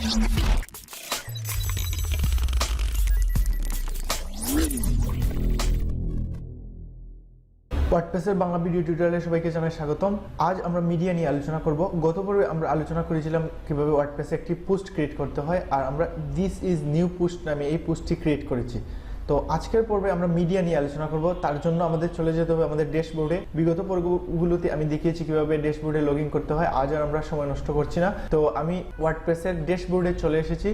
ওয়ার্ডপ্রেসের Bangla video টিউটোরিয়ালে সবাইকে জানাই স্বাগতম। আজ আমরা মিডিয়া নিয়ে আলোচনা করব। গত পর্বে আমরা আলোচনা করেছিলাম কিভাবে ওয়ার্ডপ্রেসে একটি পোস্ট ক্রিয়েট করতে হয়, আর আমরা দিস ইজ নিউ পোস্ট নামে এই পোস্টটি ক্রিয়েট করেছি। তো আজকের পর্বে আমরা মিডিয়া নিয়ে আলোচনা করব। তার জন্য আমাদের চলে যেতে হবে আমাদের ড্যাশবোর্ডে। বিগত পর্বগুলোতে আমি দেখিয়েছি কিভাবে ড্যাশবোর্ডে লগ ইন করতে হয়। আজ আর আমরা সময় নষ্ট করছি না। তো আমি ওয়ার্ডপ্রেসের ড্যাশবোর্ডে চলে এসেছি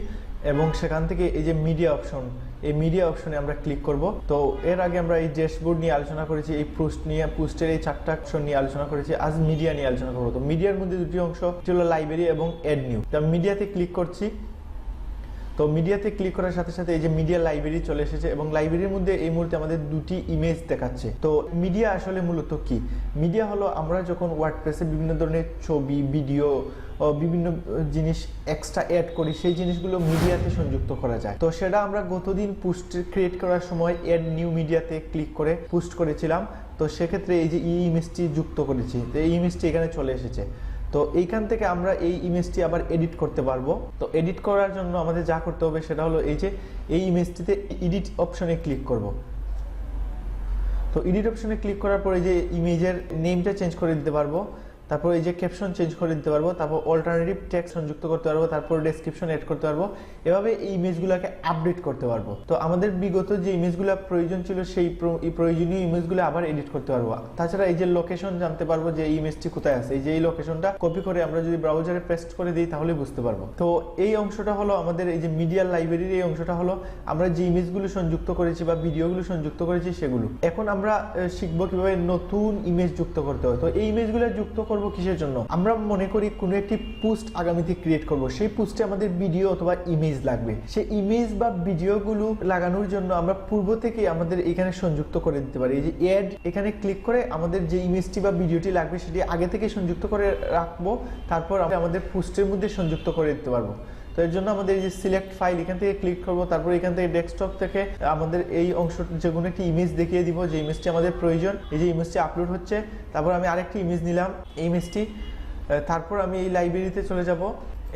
এবং সেখান থেকে এই যে মিডিয়া অপশন, এই মিডিয়া অপশনে আমরা ক্লিক করব। তো এর আগে আমরা এই ড্যাশবোর্ড নিয়ে আলোচনা করেছি, এই পোস্ট নিয়ে, পোস্টের এই 4টা অপশন নিয়ে আলোচনা করেছি। আজ মিডিয়া নিয়ে আলোচনা করব। তো মিডিয়ার মধ্যে দুটি অংশ ছিল, লাইব্রেরি এবং অ্যাড নিউ। তো আমি মিডিয়াতে ক্লিক করছি। তো মিডিয়াতে ক্লিক করার সাথে সাথে এই যে মিডিয়া লাইব্রেরি চলে এসেছে এবং লাইব্রেরির মধ্যে এই মুহূর্তে আমাদের দুটি ইমেজ দেখাচ্ছে। তো মিডিয়া আসলে মূলত কি? মিডিয়া হলো আমরা যখন ওয়ার্ডপ্রেসে বিভিন্ন ধরনের ছবি, ভিডিও, বিভিন্ন জিনিস এক্সট্রা অ্যাড করি, সেই জিনিসগুলো মিডিয়াতে সংযুক্ত করা যায়। তো সেটা আমরা গতদিন পোস্ট ক্রিয়েট করার সময় অ্যাড নিউ মিডিয়াতে ক্লিক করে পোস্ট করেছিলাম। তো সেক্ষেত্রে এই যে ইমেজটি যুক্ত করেছি, তো এই ইমেজটি এখানে চলে এসেছে। তো এইখান থেকে আমরা এই ইমেজটি আবার এডিট করতে পারবো। তো এডিট করার জন্য আমাদের যা করতে হবে সেটা হলো এই যে এই ইমেজটিতে এডিট অপশনে ক্লিক করব। তো এডিট অপশনে ক্লিক করার পরে যে ইমেজের নেমটা চেঞ্জ করে দিতে পারবো, তারপর এই যে ক্যাপশন চেঞ্জ করে দিতে পারবো, তারপর অল্টারনেটিভ টেক্সট সংযুক্ত করতে পারবো, তারপর ডেসক্রিপশন এড করতে পারবো। এভাবে এই ইমেজগুলোকে আপডেট করতে পারবো। তো আমাদের বিগত যে ইমেজগুলো প্রয়োজন ছিল সেই প্রয়োজনীয় ইমেজগুলো আবার এডিট করতে পারবো। তাছাড়া এই যে লোকেশন জানতে পারবো যে এই ইমেজটি কোথায় আছে। এই যে এই লোকেশনটা কপি করে আমরা যদি ব্রাউজারে পেস্ট করে দিই তাহলে বুঝতে পারবো। তো এই অংশটা হলো আমাদের এই যে মিডিয়া লাইব্রেরির এই অংশটা হলো আমরা যে ইমেজগুলো সংযুক্ত করেছি বা ভিডিওগুলো সংযুক্ত করেছি সেগুলো। এখন আমরা শিখবো কিভাবে নতুন ইমেজ যুক্ত করতে হয়। তো এই ইমেজগুলো যুক্ত করব কিসের জন্য? আমরা মনে করি কোনো একটি পোস্ট আগামীতে ক্রিয়েট করব, সেই পোস্টে আমাদের ভিডিও অথবা ইমেজ লাগবে। সেই ইমেজ বা ভিডিওগুলো লাগানোর জন্য আমরা পূর্ব থেকে আমাদের এখানে সংযুক্ত করে দিতে পারি। এই যে অ্যাড, এখানে ক্লিক করে আমাদের যে ইমেজটি বা ভিডিওটি লাগবে সেটি আগে থেকে সংযুক্ত করে রাখবো, তারপর আমরা আমাদের পোস্টের মধ্যে সংযুক্ত করে দিতে পারবো। তো এর জন্য আমাদের এই যে সিলেক্ট ফাইল, এখান থেকে ক্লিক করবো, তারপর এখান থেকে ডেস্কটপ থেকে আমাদের এই অংশ যে কোনো একটি ইমেজ দেখিয়ে দিব, যে ইমেজটি আমাদের প্রয়োজন। এই যে ইমেজটি আপলোড হচ্ছে, তারপর আমি আরেকটি ইমেজ নিলাম এই ইমেজটি। তারপর আমি এই লাইব্রেরিতে চলে যাব,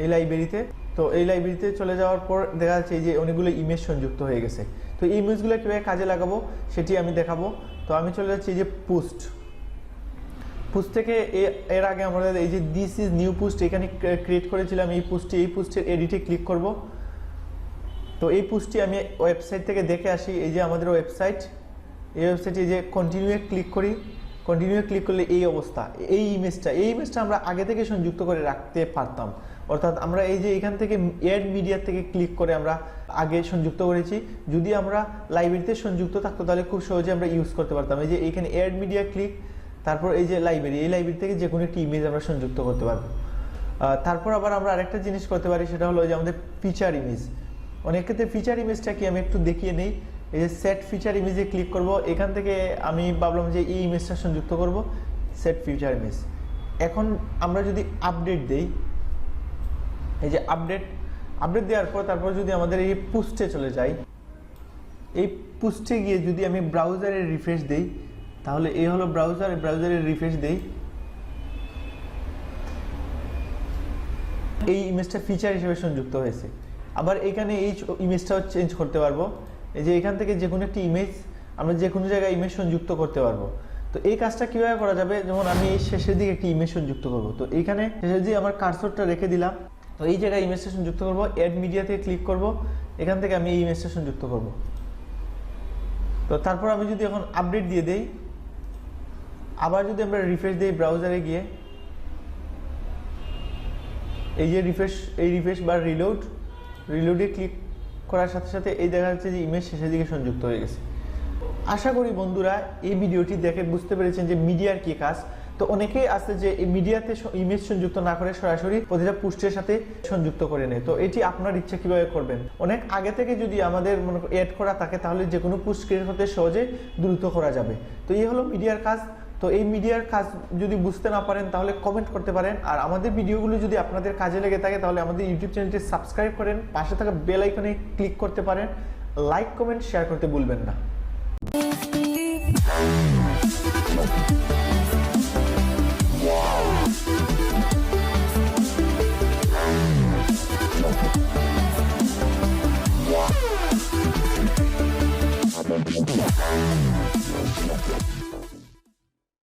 এই লাইব্রেরিতে। তো এই লাইব্রেরিতে চলে যাওয়ার পর দেখা যাচ্ছে এই যে অনেকগুলো ইমেজ সংযুক্ত হয়ে গেছে। তো এই ইমেজগুলো কীভাবে কাজে লাগাবো সেটি আমি দেখাবো। তো আমি চলে যাচ্ছি এই যে পোস্ট থেকে এর আগে আমরা এই যে দিস ইজ নিউ পোস্ট এখানে ক্রিয়েট করেছিলাম এই পোস্টের এডিটে ক্লিক করব। তো এই পোস্টটি আমি ওয়েবসাইট থেকে দেখে আসি। এই যে আমাদের ওয়েবসাইট, এই ওয়েবসাইটে যে কন্টিনিউয়ে ক্লিক করি, কন্টিনিউয়ে ক্লিক করলে এই অবস্থা। এই ইমেজটা আমরা আগে থেকে সংযুক্ত করে রাখতে পারতাম। অর্থাৎ আমরা এই যে এখান থেকে অ্যাড মিডিয়া থেকে ক্লিক করে আমরা আগে সংযুক্ত করেছি। যদি আমরা লাইব্রেরিতে সংযুক্ত থাকতো তাহলে খুব সহজে আমরা ইউজ করতে পারতাম। এই যে এখানে অ্যাড মিডিয়া ক্লিক, তারপর এই যে লাইব্রেরি, এই লাইব্রেরি থেকে যে কোনো একটি ইমেজ আমরা সংযুক্ত করতে পারবো। তারপর আবার আমরা আরেকটা জিনিস করতে পারি, সেটা হলো যে আমাদের ফিচার ইমেজ। অনেক ক্ষেত্রে ফিচার ইমেজটা কি আমি একটু দেখিয়ে নেই। এই যে সেট ফিচার ইমেজে ক্লিক করব। এখান থেকে আমি ভাবলাম যে এই ইমেজটা সংযুক্ত করব, সেট ফিচার ইমেজ। এখন আমরা যদি আপডেট দেই, এই যে আপডেট দেওয়ার পর তারপর যদি আমাদের এই পোস্টে চলে যাই, এই পোস্টে গিয়ে যদি আমি ব্রাউজারে রিফ্রেশ দেই, তাহলে এই হলো ব্রাউজারে রিফ্রেশ দেই, এই ইমেজটা ফিচার হিসেবে সংযুক্ত হয়েছে। আবার এখানে এই ইমেজটাও চেঞ্জ করতে পারবো। এই যে এখান থেকে যে কোনো একটি ইমেজ আমরা যে কোনো জায়গায় ইমেজ সংযুক্ত করতে পারবো। তো এই কাজটা কিভাবে করা যাবে? যেমন আমি এই শেষের দিকে একটি ইমেজ সংযুক্ত করব। তো এইখানে শেষের দিকে আমার কার্সরটা রেখে দিলাম। তো এই জায়গায় ইমেজটা সংযুক্ত করব, অ্যাড মিডিয়াতে ক্লিক করব, এখান থেকে আমি এই ইমেজটা সংযুক্ত করব। তো তারপর আমি যদি এখন আপডেট দিয়ে দেই, আবার যদি আমরা রিফ্রেশ দিই ব্রাউজারে গিয়ে, এই যে রিফ্রেশ বা রিলোডে ক্লিক করার সাথে সাথে এই দেখা যাচ্ছে যে ইমেজ শেষের দিকে সংযুক্ত হয়ে গেছে। আশা করি বন্ধুরা এই ভিডিওটি দেখে বুঝতে পেরেছেন যে মিডিয়ার কি কাজ। তো অনেকেই আছে যে এই মিডিয়াতে ইমেজ সংযুক্ত না করে সরাসরি প্রতিটা পোস্টের সাথে সংযুক্ত করে নেয়। তো এটি আপনার ইচ্ছা কিভাবে করবেন। অনেক আগে থেকে যদি আমাদের মনে অ্যাড করা থাকে তাহলে যে কোনো পোস্ট ক্রিয়েট করতে সহজে দ্রুত করা যাবে। তো এই হলো মিডিয়ার কাজ। তো এই মিডিয়ার কাজ যদি বুঝতে না পারেন তাহলে কমেন্ট করতে পারেন। আর আমাদের ভিডিওগুলো যদি আপনাদের কাজে লেগে থাকে তাহলে আমাদের ইউটিউব চ্যানেলটি সাবস্ক্রাইব করেন, পাশে থাকা বেল আইকনে ক্লিক করতে পারেন, লাইক কমেন্ট শেয়ার করতে ভুলবেন না।